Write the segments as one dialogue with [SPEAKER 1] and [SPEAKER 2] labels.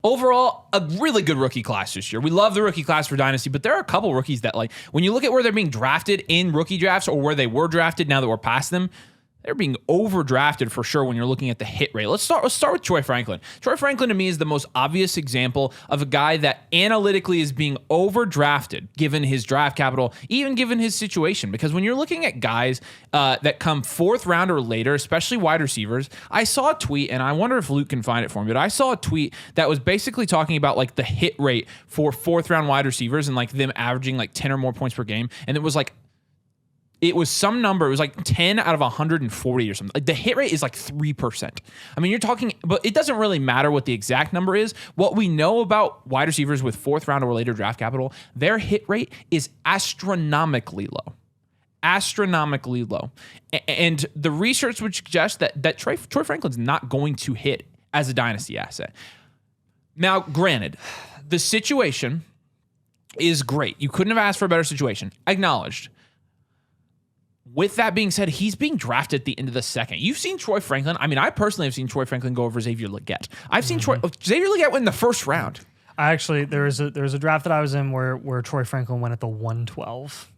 [SPEAKER 1] Overall, a really good rookie class this year. We love the rookie class for Dynasty, but there are a couple rookies that, like, when you look at where they're being drafted in rookie drafts or where they were drafted now that we're past them, they're being overdrafted for sure when you're looking at the hit rate. Let's start with Troy Franklin. Troy Franklin to me is the most obvious example of a guy that analytically is being overdrafted given his draft capital, even given his situation. Because when you're looking at guys that come fourth round or later, especially wide receivers, I saw a tweet, and I wonder if Luke can find it for me, but I saw a tweet that was basically talking about like the hit rate for fourth round wide receivers and like them averaging like 10 or more points per game. And it was like, it was some number. It was like 10 out of 140 or something. Like the hit rate is like 3%. I mean, you're talking, but it doesn't really matter what the exact number is. What we know about wide receivers with fourth round or later draft capital, their hit rate is astronomically low. Astronomically low. And the research would suggest that Troy Franklin's not going to hit as a dynasty asset. Now, granted, the situation is great. You couldn't have asked for a better situation. Acknowledged. With that being said, he's being drafted at the end of the second. You've seen Troy Franklin. I mean, I personally have seen Troy Franklin go over Xavier Legette. I've seen Xavier Legette win the first round.
[SPEAKER 2] I actually, there was a draft that I was in where Troy Franklin went at the 112.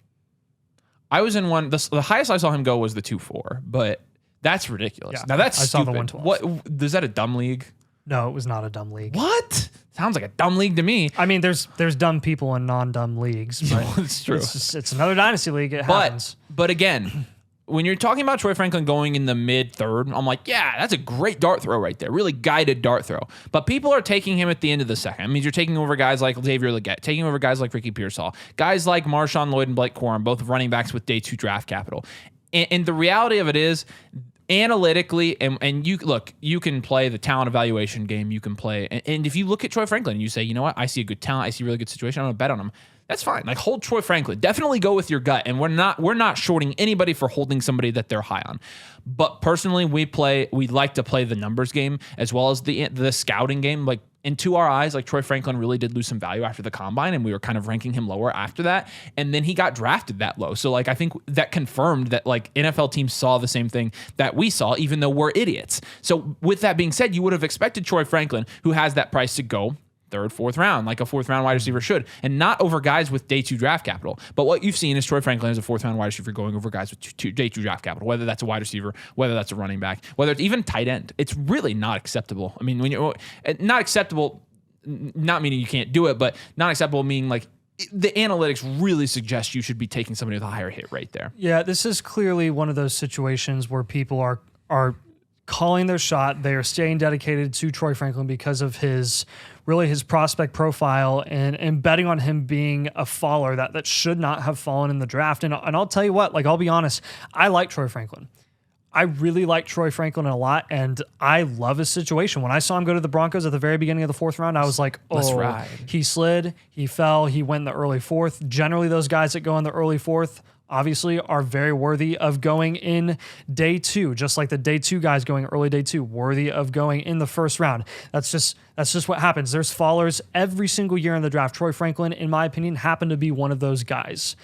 [SPEAKER 1] I was in one. The highest I saw him go was the 2-4, but that's ridiculous.
[SPEAKER 2] Yeah,
[SPEAKER 1] Now that's
[SPEAKER 2] I
[SPEAKER 1] stupid.
[SPEAKER 2] saw the 112.
[SPEAKER 1] What is that, a dumb league?
[SPEAKER 2] No, it was not a dumb league.
[SPEAKER 1] What? Sounds like a dumb league to me.
[SPEAKER 2] I mean, there's dumb people in non-dumb leagues, but
[SPEAKER 1] it's true.
[SPEAKER 2] It's another dynasty league. It happens.
[SPEAKER 1] But again, when you're talking about Troy Franklin going in the mid-third, I'm like, yeah, that's a great dart throw right there. Really guided dart throw. But people are taking him at the end of the second. I mean, you're taking over guys like Xavier Legette, taking over guys like Ricky Pearsall, guys like Marshawn Lloyd and Blake Corum, both running backs with day 2 draft capital. And the reality of it is, analytically, and you can play the talent evaluation game. You can play, and if you look at Troy Franklin and you say, you know what, I see a good talent, I see a really good situation, I'm gonna bet on him. That's fine. Like, hold Troy Franklin. Definitely go with your gut, and we're not shorting anybody for holding somebody that they're high on. But personally, we like to play the numbers game as well as the scouting game. Like, into our eyes, like, Troy Franklin really did lose some value after the combine, and we were kind of ranking him lower after that. And then he got drafted that low. So, like, I think that confirmed that, like, NFL teams saw the same thing that we saw, even though we're idiots. So with that being said, you would have expected Troy Franklin, who has that price, to go third, fourth round, like a fourth round wide receiver should, and not over guys with day 2 draft capital. But what you've seen is Troy Franklin as a fourth round wide receiver going over guys with day 2 draft capital, whether that's a wide receiver, whether that's a running back, whether it's even tight end. It's really not acceptable. I mean, when you're not acceptable, not meaning you can't do it, but not acceptable meaning like the analytics really suggest you should be taking somebody with a higher hit rate there.
[SPEAKER 2] Yeah, this is clearly one of those situations where people are calling their shot. They are staying dedicated to Troy Franklin because of his prospect profile and betting on him being a faller that should not have fallen in the draft. And I'll tell you what, like, I'll be honest, I like Troy Franklin. I really like Troy Franklin a lot, and I love his situation. When I saw him go to the Broncos at the very beginning of the fourth round, I was like, oh, he slid, he fell, he went in the early fourth. Generally, those guys that go in the early fourth obviously are very worthy of going in day 2, just like the day 2 guys going early day 2, worthy of going in the first round. That's just what happens. There's fallers every single year in the draft. Troy Franklin, in my opinion, happened to be one of those guys.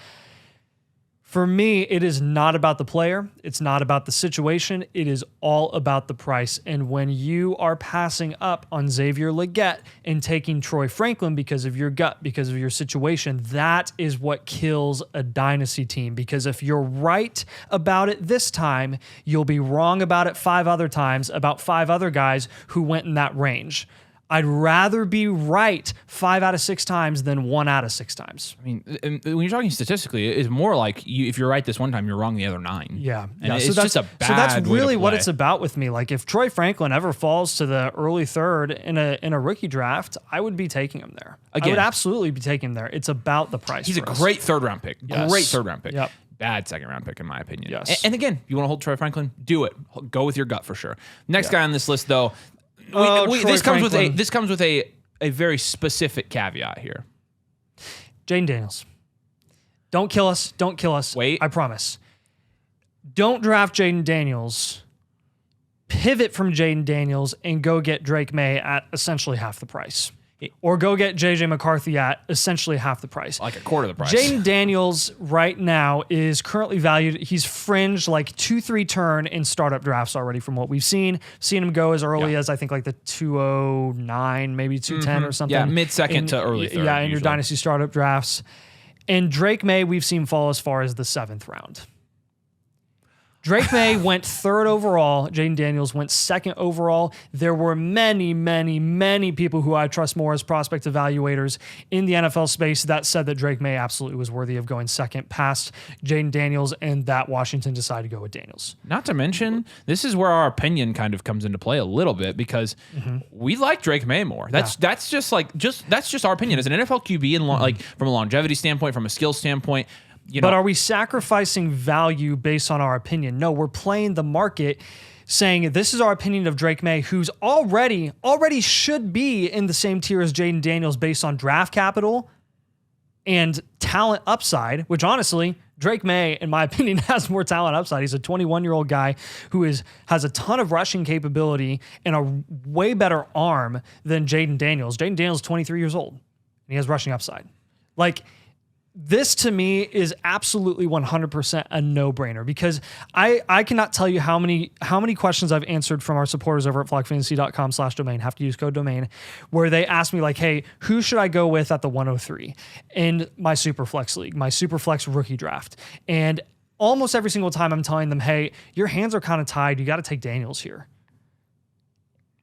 [SPEAKER 2] For me, it is not about the player. It's not about the situation. It is all about the price. And when you are passing up on Xavier Legette and taking Troy Franklin because of your gut, because of your situation, that is what kills a dynasty team. Because if you're right about it this time, you'll be wrong about it 5 other times about 5 other guys who went in that range. I'd rather be right 5 out of 6 times than 1 out of 6 times.
[SPEAKER 1] I mean, when you're talking statistically, it's more like if you're right this one time, you're wrong the other 9.
[SPEAKER 2] Yeah.
[SPEAKER 1] And it's
[SPEAKER 2] so
[SPEAKER 1] just a bad
[SPEAKER 2] So that's really
[SPEAKER 1] way
[SPEAKER 2] what it's about with me. Like, if Troy Franklin ever falls to the early third in a rookie draft, I would be taking him there. Again, I would absolutely be taking him there. It's about the price.
[SPEAKER 1] He's a great third-round pick.
[SPEAKER 2] Yes.
[SPEAKER 1] Great third-round pick.
[SPEAKER 2] Yep.
[SPEAKER 1] Bad second-round pick, in my opinion.
[SPEAKER 2] Yes.
[SPEAKER 1] And again, you want to hold Troy Franklin? Do it. Go with your gut for sure. Next guy on this list, though, this comes with a very specific caveat here.
[SPEAKER 2] Jaden Daniels. Don't kill us. Don't kill us.
[SPEAKER 1] Wait.
[SPEAKER 2] I promise. Don't draft Jaden Daniels. Pivot from Jaden Daniels and go get Drake May at essentially half the price. or go get JJ McCarthy at essentially half the price.
[SPEAKER 1] Like a quarter of the price.
[SPEAKER 2] Jaden Daniels right now is currently valued. He's fringed like 2-3 turn in startup drafts already from what we've seen. Seen him go as early as I think like the 209, maybe 210 or something.
[SPEAKER 1] Yeah, mid-second to early third.
[SPEAKER 2] Yeah, in your dynasty startup drafts. And Drake May, we've seen fall as far as the 7th round. Drake May went 3rd overall. Jaden Daniels went 2nd overall. There were many, many, many people who I trust more as prospect evaluators in the NFL space that said that Drake May absolutely was worthy of going 2nd past Jaden Daniels, and that Washington decided to go with Daniels.
[SPEAKER 1] Not to mention, this is where our opinion kind of comes into play a little bit because we like Drake May more. That's just our opinion as an NFL QB and like from a longevity standpoint, from a skill standpoint.
[SPEAKER 2] But are we sacrificing value based on our opinion? No, we're playing the market saying this is our opinion of Drake May, who's already should be in the same tier as Jaden Daniels based on draft capital and talent upside, which honestly, Drake May, in my opinion, has more talent upside. He's a 21-year-old guy who has a ton of rushing capability and a way better arm than Jaden Daniels. Jaden Daniels is 23 years old, and he has rushing upside. Like, this to me is absolutely 100% a no-brainer because I cannot tell you how many questions I've answered from our supporters over at flockfantasy.com/domain, have to use code domain, where they ask me like, hey, who should I go with at the 103 in my Superflex league, my Superflex rookie draft? And almost every single time I'm telling them, hey, your hands are kind of tied. You got to take Daniels here.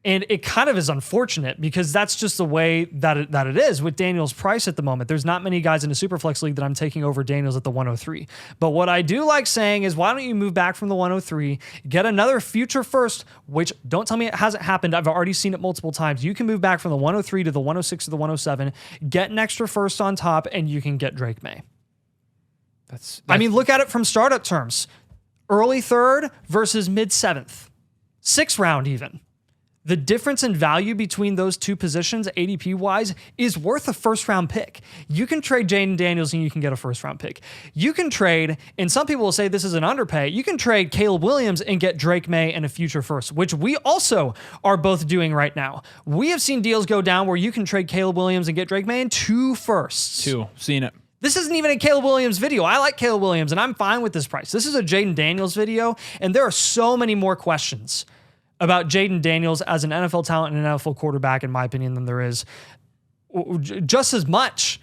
[SPEAKER 2] And it kind of is unfortunate because that's just the way that it is with Daniels' price at the moment. There's not many guys in a Superflex league that I'm taking over Daniels at the 103. But what I do like saying is, why don't you move back from the 103, get another future first, which don't tell me it hasn't happened. I've already seen it multiple times. You can move back from the 103 to the 106 to the 107, get an extra first on top, and you can get Drake May. I mean, look at it from startup terms. Early 3rd versus mid 7th. 6th round even. The difference in value between those two positions, ADP-wise, is worth a first-round pick. You can trade Jaden Daniels and you can get a first-round pick. You can trade, and some people will say this is an underpay, you can trade Caleb Williams and get Drake May and a future first, which we also are both doing right now. We have seen deals go down where you can trade Caleb Williams and get Drake May and 2 firsts.
[SPEAKER 1] 2, seen it.
[SPEAKER 2] This isn't even a Caleb Williams video. I like Caleb Williams, and I'm fine with this price. This is a Jaden Daniels video, and there are so many more questions about Jaden Daniels as an NFL talent and an NFL quarterback, in my opinion, than there is just as much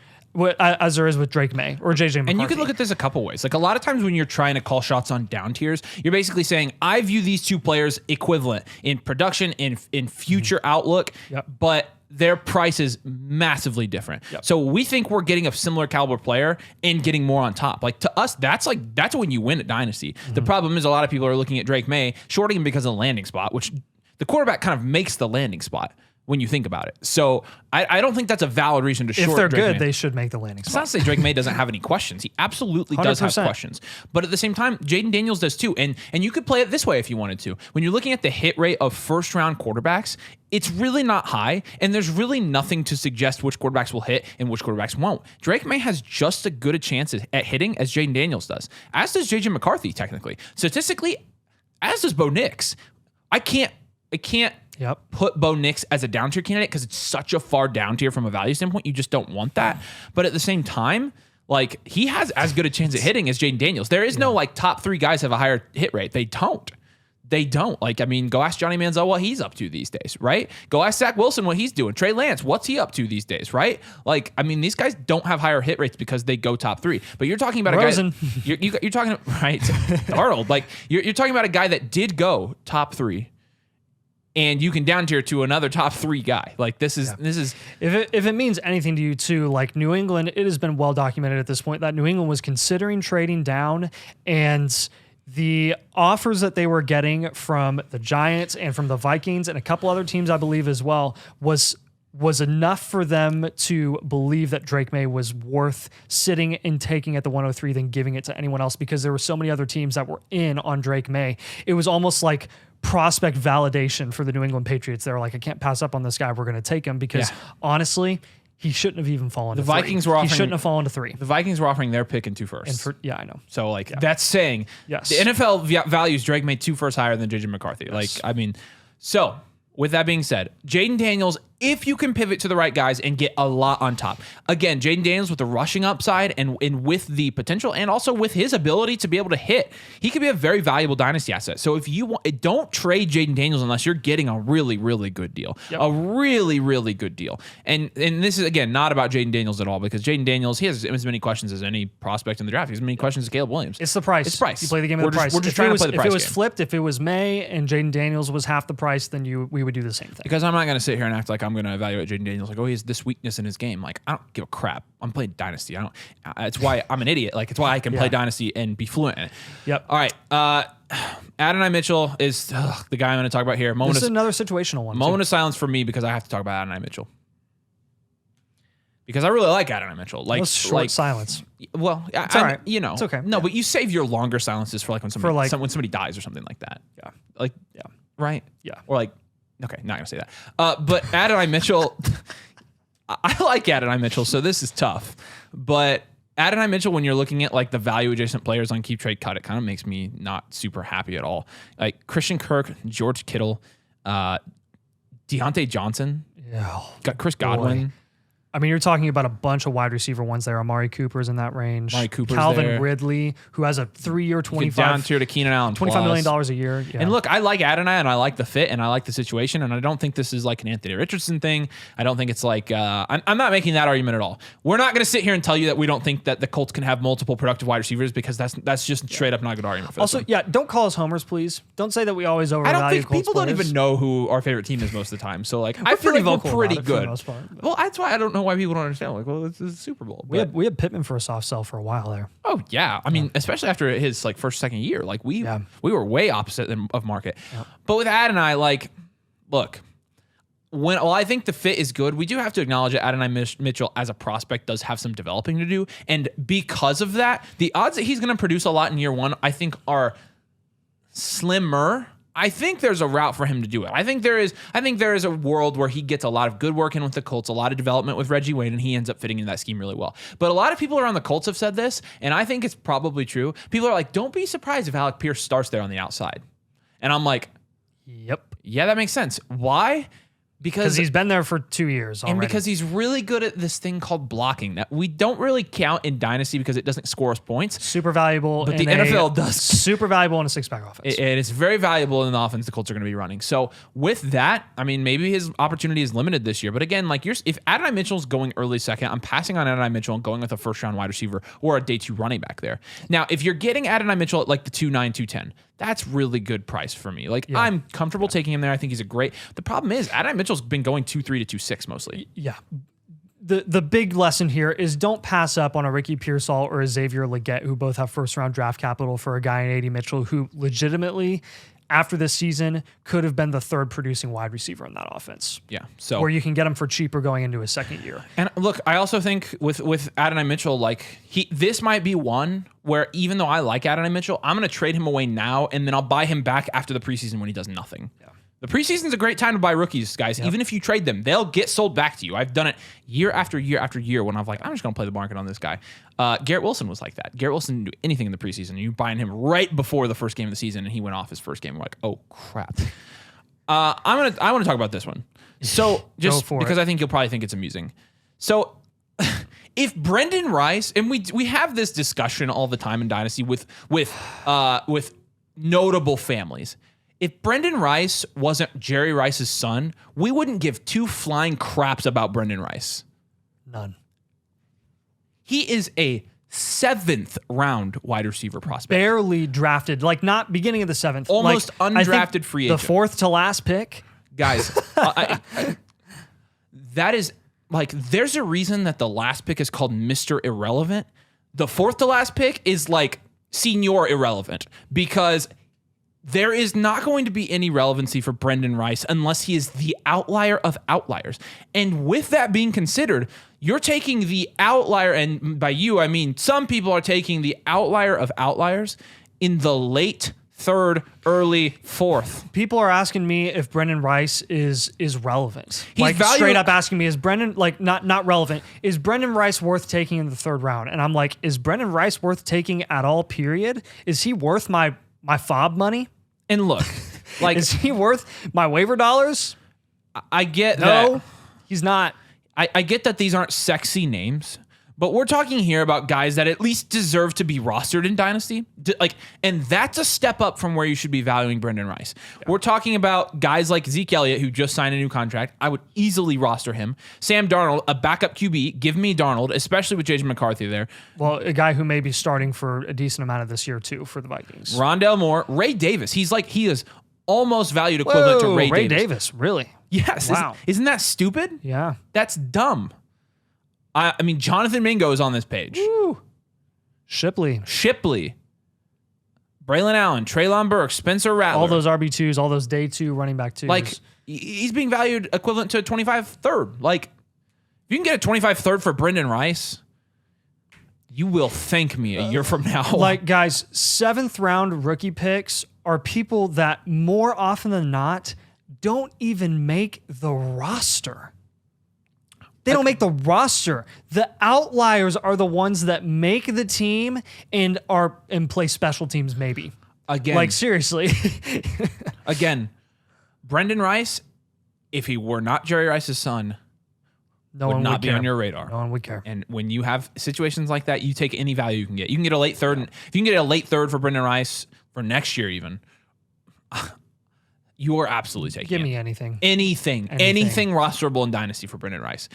[SPEAKER 2] as there is with Drake May or JJ McCarthy.
[SPEAKER 1] And you can look at this a couple ways. Like a lot of times when you're trying to call shots on down tiers, you're basically saying, I view these two players equivalent in production, in future outlook, but their price is massively different. So we think we're getting a similar caliber player and getting more on top. Like to us, that's when you win at Dynasty. The problem is a lot of people are looking at Drake May, shorting him because of the landing spot, which the quarterback kind of makes the landing spot when you think about it. So I don't think that's a valid reason to short
[SPEAKER 2] If they're
[SPEAKER 1] Drake
[SPEAKER 2] good,
[SPEAKER 1] May.
[SPEAKER 2] they should make the landing spot.
[SPEAKER 1] It's not to say Drake May doesn't have any questions. He absolutely does have
[SPEAKER 2] 100%.
[SPEAKER 1] questions. But at the same time, Jaden Daniels does too. And you could play it this way if you wanted to. When you're looking at the hit rate of first-round quarterbacks, it's really not high, and there's really nothing to suggest which quarterbacks will hit and which quarterbacks won't. Drake May has just as good a chance at hitting as Jaden Daniels does, as does JJ McCarthy, technically. Statistically, as does Bo Nix. I can't put Bo Nix as a down tier candidate because it's such a far down tier from a value standpoint. You just don't want that. But at the same time, like he has as good a chance at hitting as Jaden Daniels. There is no like top 3 guys have a higher hit rate. They don't. Like, I mean, go ask Johnny Manziel what he's up to these days, right? Go ask Zach Wilson what he's doing. Trey Lance, what's he up to these days, right? Like, I mean, these guys don't have higher hit rates because they go top 3. But you're talking about
[SPEAKER 2] Rosen.
[SPEAKER 1] a guy. You're talking right, Arnold. Like, you're talking about a guy that did go top 3. And you can down tier to another top 3 guy. Like this is
[SPEAKER 2] if it means anything to you too, like New England, it has been well documented at this point that New England was considering trading down, and the offers that they were getting from the Giants and from the Vikings and a couple other teams, I believe as well, was enough for them to believe that Drake May was worth sitting and taking at the 103 than giving it to anyone else, because there were so many other teams that were in on Drake May. It was almost like prospect validation for the New England Patriots. They were like, I can't pass up on this guy. We're going to take him because honestly, he shouldn't have even fallen to 3.
[SPEAKER 1] Vikings were offering,
[SPEAKER 2] he shouldn't have fallen to 3.
[SPEAKER 1] The Vikings were offering their pick in 2 firsts.
[SPEAKER 2] I know.
[SPEAKER 1] So like that's saying the NFL values Drake May 2 firsts higher than JJ McCarthy.
[SPEAKER 2] Yes.
[SPEAKER 1] Like, I mean, so with that being said, Jaden Daniels if you can pivot to the right guys and get a lot on top. Again, Jaden Daniels with the rushing upside and with the potential and also with his ability to be able to hit, he could be a very valuable dynasty asset. So if you want, don't trade Jaden Daniels unless you're getting a really, really good deal. Yep. A really, really good deal. And this is, again, not about Jaden Daniels at all, because Jaden Daniels, he has as many questions as any prospect in the draft. He has as many questions as Caleb Williams.
[SPEAKER 2] It's the price.
[SPEAKER 1] It's price.
[SPEAKER 2] You play the game of the price.
[SPEAKER 1] We're just trying to play the price
[SPEAKER 2] If it was
[SPEAKER 1] game.
[SPEAKER 2] flipped, if it was May and Jaden Daniels was half the price, then we would do the same thing.
[SPEAKER 1] Because I'm not going to sit here and act like I'm going to evaluate Jaden Daniels like, oh, he has this weakness in his game. Like, I don't give a crap. I'm playing Dynasty. It's why I'm an idiot. Like, it's why I can play Dynasty and be fluent in it.
[SPEAKER 2] Yep.
[SPEAKER 1] All right. Adonai Mitchell is the guy I'm going to talk about here.
[SPEAKER 2] This is another situational one.
[SPEAKER 1] Moment of silence for me because I have to talk about Adonai Mitchell. Because I really like Adonai Mitchell. Like,
[SPEAKER 2] short silence.
[SPEAKER 1] Well,
[SPEAKER 2] it's all right.
[SPEAKER 1] You know,
[SPEAKER 2] it's okay.
[SPEAKER 1] No, but you save your longer silences for like when somebody dies or something like that.
[SPEAKER 2] Yeah.
[SPEAKER 1] Like,
[SPEAKER 2] yeah.
[SPEAKER 1] Right?
[SPEAKER 2] Yeah.
[SPEAKER 1] Or like, okay, not gonna say that. But Adonai Mitchell, I like Adonai Mitchell, so this is tough. But Adonai Mitchell, when you're looking at like the value adjacent players on Keep Trade Cut, it kind of makes me not super happy at all. Like Christian Kirk, George Kittle, Deontay Johnson, got Chris Godwin.
[SPEAKER 2] Boy. I mean, you're talking about a bunch of wide receiver ones there. Amari Cooper's in that range. Calvin
[SPEAKER 1] there.
[SPEAKER 2] Ridley, who has a 3-year,
[SPEAKER 1] down tier to Keenan Allen,
[SPEAKER 2] $25 million a year. Yeah.
[SPEAKER 1] And look, I like Adonai and I like the fit and I like the situation. And I don't think this is like an Anthony Richardson thing. I don't think it's like, I'm not making that argument at all. We're not going to sit here and tell you that we don't think that the Colts can have multiple productive wide receivers, because that's just straight up not a good argument for
[SPEAKER 2] also,
[SPEAKER 1] this
[SPEAKER 2] don't call us homers, please. Don't say that we always overvalue
[SPEAKER 1] I don't think
[SPEAKER 2] Colts
[SPEAKER 1] people
[SPEAKER 2] players.
[SPEAKER 1] don't even know who our favorite team is most of the time. So like, I feel
[SPEAKER 2] pretty
[SPEAKER 1] like we're
[SPEAKER 2] vocal
[SPEAKER 1] pretty
[SPEAKER 2] about it for the
[SPEAKER 1] good.
[SPEAKER 2] most part, but-
[SPEAKER 1] Well, that's why I don't know why people don't understand. Like, well, it's a Super Bowl.
[SPEAKER 2] We had Pittman for a soft sell for a while there.
[SPEAKER 1] Oh yeah, I mean, especially after his like second year, like we were way opposite of market. Yep. But with Adonai, like, look, while I think the fit is good, we do have to acknowledge that Adonai Mitchell as a prospect does have some developing to do, and because of that, the odds that he's going to produce a lot in year one, I think, are slimmer. I think there's a route for him to do it. I think there is a world where he gets a lot of good work in with the Colts, a lot of development with Reggie Wayne, and he ends up fitting into that scheme really well. But a lot of people around the Colts have said this, and I think it's probably true. People are like, don't be surprised if Alec Pierce starts there on the outside. And I'm like,
[SPEAKER 2] yep.
[SPEAKER 1] Yeah, that makes sense. Why? Because
[SPEAKER 2] he's been there for 2 years already.
[SPEAKER 1] And because he's really good at this thing called blocking that we don't really count in Dynasty because it doesn't score us points.
[SPEAKER 2] Super valuable.
[SPEAKER 1] But the NFL does.
[SPEAKER 2] Super valuable in a six-pack offense.
[SPEAKER 1] And it's very valuable in the offense the Colts are going to be running. So with that, I mean, maybe his opportunity is limited this year. But again, like if Adonai Mitchell's going early second, I'm passing on Adonai Mitchell and going with a first-round wide receiver or a day 2 running back there. Now, if you're getting Adonai Mitchell at like the 2.9, 2.10, that's really good price for me. Like, I'm comfortable taking him there. I think he's a great. The problem is Adonai Mitchell's been going 2.3 to 2.6 mostly.
[SPEAKER 2] Yeah. The big lesson here is don't pass up on a Ricky Pearsall or a Xavier Legette, who both have first-round draft capital, for a guy in A.D. Mitchell who legitimately, after this season, could have been the third producing wide receiver in that offense.
[SPEAKER 1] Yeah. So
[SPEAKER 2] where you can get him for cheaper going into his second year.
[SPEAKER 1] And look, I also think with Adonai Mitchell, like this might be one where even though I like Adonai Mitchell, I'm going to trade him away now and then I'll buy him back after the preseason when he does nothing. Yeah. The preseason's a great time to buy rookies, guys. Yep. Even if you trade them, they'll get sold back to you. I've done it year after year after year when I'm like, I'm just going to play the market on this guy. Garrett Wilson was like that. Garrett Wilson didn't do anything in the preseason. You buying him right before the first game of the season, and he went off his first game. We're like, oh crap. I want to talk about this one. So just because I think you'll probably think it's amusing. So if Brendan Rice, and we have this discussion all the time in Dynasty with notable families. If Brendan Rice wasn't Jerry Rice's son, we wouldn't give two flying craps about Brendan Rice.
[SPEAKER 2] None.
[SPEAKER 1] He is a 7th round wide receiver prospect.
[SPEAKER 2] Barely drafted, like not beginning of the 7th.
[SPEAKER 1] Almost
[SPEAKER 2] like,
[SPEAKER 1] undrafted free agent.
[SPEAKER 2] The 4th to last pick.
[SPEAKER 1] Guys, that is like, there's a reason that the last pick is called Mr. Irrelevant. The 4th to last pick is like senior irrelevant, because there is not going to be any relevancy for Brendan Rice unless he is the outlier of outliers. And with that being considered, you're taking the outlier, and by you, I mean some people are taking the outlier of outliers in the late 3rd, early 4th.
[SPEAKER 2] People are asking me if Brendan Rice is relevant.
[SPEAKER 1] He's
[SPEAKER 2] like straight up asking me, is Brendan like not relevant? Is Brendan Rice worth taking in the 3rd round? And I'm like, is Brendan Rice worth taking at all? Period. Is he worth my fob money?
[SPEAKER 1] And look, like,
[SPEAKER 2] is he worth my waiver dollars?
[SPEAKER 1] I get
[SPEAKER 2] no.
[SPEAKER 1] that.
[SPEAKER 2] He's not.
[SPEAKER 1] I get that these aren't sexy names, but we're talking here about guys that at least deserve to be rostered in Dynasty. And that's a step up from where you should be valuing Brendan Rice. Yeah. We're talking about guys like Zeke Elliott, who just signed a new contract. I would easily roster him. Sam Darnold, a backup QB. Give me Darnold, especially with J.J. McCarthy there.
[SPEAKER 2] Well, a guy who may be starting for a decent amount of this year, too, for the Vikings.
[SPEAKER 1] Rondale Moore, Ray Davis. He is almost valued equivalent to Ray
[SPEAKER 2] Davis. Really?
[SPEAKER 1] Yes.
[SPEAKER 2] Wow.
[SPEAKER 1] Isn't that stupid?
[SPEAKER 2] Yeah.
[SPEAKER 1] That's dumb. I mean, Jonathan Mingo is on this page.
[SPEAKER 2] Woo. Shipley.
[SPEAKER 1] Braylon Allen, Treylon Burks, Spencer Rattler.
[SPEAKER 2] All those RB2s, all those day 2 running back 2s.
[SPEAKER 1] Like, he's being valued equivalent to a 25 third. Like, if you can get a 25 third for Brendan Rice, you will thank me a year from now.
[SPEAKER 2] Like, guys, 7th round rookie picks are people that more often than not don't even make the roster. They don't make the roster. The outliers are the ones that make the team and play special teams maybe.
[SPEAKER 1] Again.
[SPEAKER 2] Like, seriously.
[SPEAKER 1] Again, Brendan Rice, if he were not Jerry Rice's son, would not be on your radar.
[SPEAKER 2] No one would care.
[SPEAKER 1] And when you have situations like that, you take any value you can get. You can get a late third. And if you can get a late third for Brendan Rice for next year even, you are absolutely taking it.
[SPEAKER 2] Give me anything.
[SPEAKER 1] Anything rosterable in Dynasty for Brendan Rice.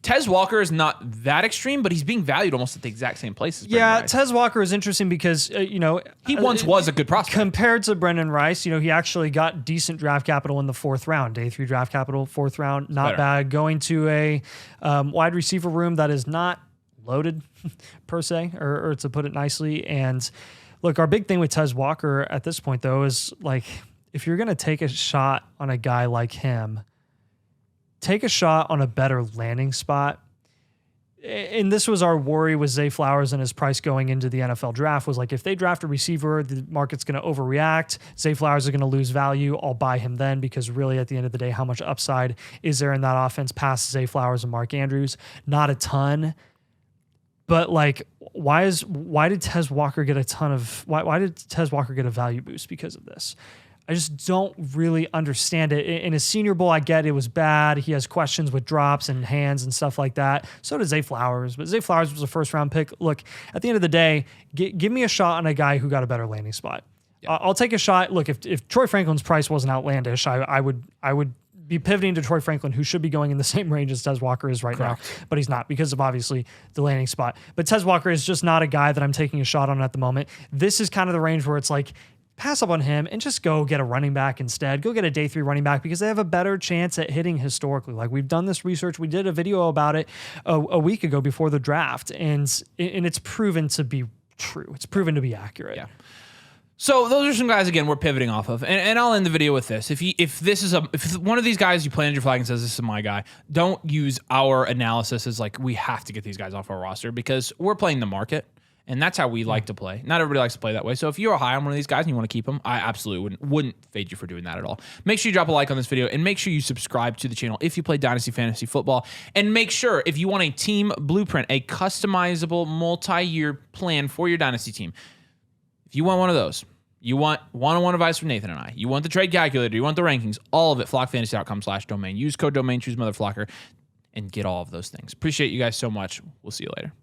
[SPEAKER 1] Tez Walker is not that extreme, but he's being valued almost at the exact same place as Brendan Rice.
[SPEAKER 2] Tez Walker is interesting because,
[SPEAKER 1] he once was a good prospect.
[SPEAKER 2] Compared to Brendan Rice, he actually got decent draft capital in the 4th round. Day 3 draft capital, 4th round, not bad. Going to a wide receiver room that is not loaded, per se, or to put it nicely. And look, our big thing with Tez Walker at this point, though, is like, if you're going to take a shot on a guy like him, take a shot on a better landing spot. And this was our worry with Zay Flowers and his price going into the NFL draft was like, if they draft a receiver, the market's going to overreact. Zay Flowers is going to lose value. I'll buy him then because really at the end of the day, how much upside is there in that offense past Zay Flowers and Mark Andrews? Not a ton. But like, why did Tez Walker get why did Tez Walker get a value boost because of this? I just don't really understand it. In his Senior Bowl, I get it was bad. He has questions with drops and hands and stuff like that. So does Zay Flowers. But Zay Flowers was a 1st round pick. Look, at the end of the day, give me a shot on a guy who got a better landing spot. Yeah. I'll take a shot. Look, if Troy Franklin's price wasn't outlandish, I would be pivoting to Troy Franklin, who should be going in the same range as Tez Walker is right now, but he's not because of obviously the landing spot. But Tez Walker is just not a guy that I'm taking a shot on at the moment. This is kind of the range where it's like, pass up on him and just go get a running back instead. Go get a day 3 running back because they have a better chance at hitting historically. Like, we've done this research. We did a video about it a week ago before the draft, and it's proven to be true. It's proven to be accurate.
[SPEAKER 1] Yeah. So those are some guys, again, we're pivoting off of. And I'll end the video with this. If one of these guys you planted your flag and says, this is my guy, don't use our analysis as like, we have to get these guys off our roster because we're playing the market. And that's how we like to play. Not everybody likes to play that way. So if you're high on one of these guys and you want to keep them, I absolutely wouldn't fade you for doing that at all. Make sure you drop a like on this video and make sure you subscribe to the channel if you play Dynasty Fantasy Football. And make sure if you want a team blueprint, a customizable multi-year plan for your Dynasty team, if you want one of those, you want one-on-one advice from Nathan and I, you want the trade calculator, you want the rankings, all of it, flockfantasy.com/domain. Use code domain, choose motherflocker, and get all of those things. Appreciate you guys so much. We'll see you later.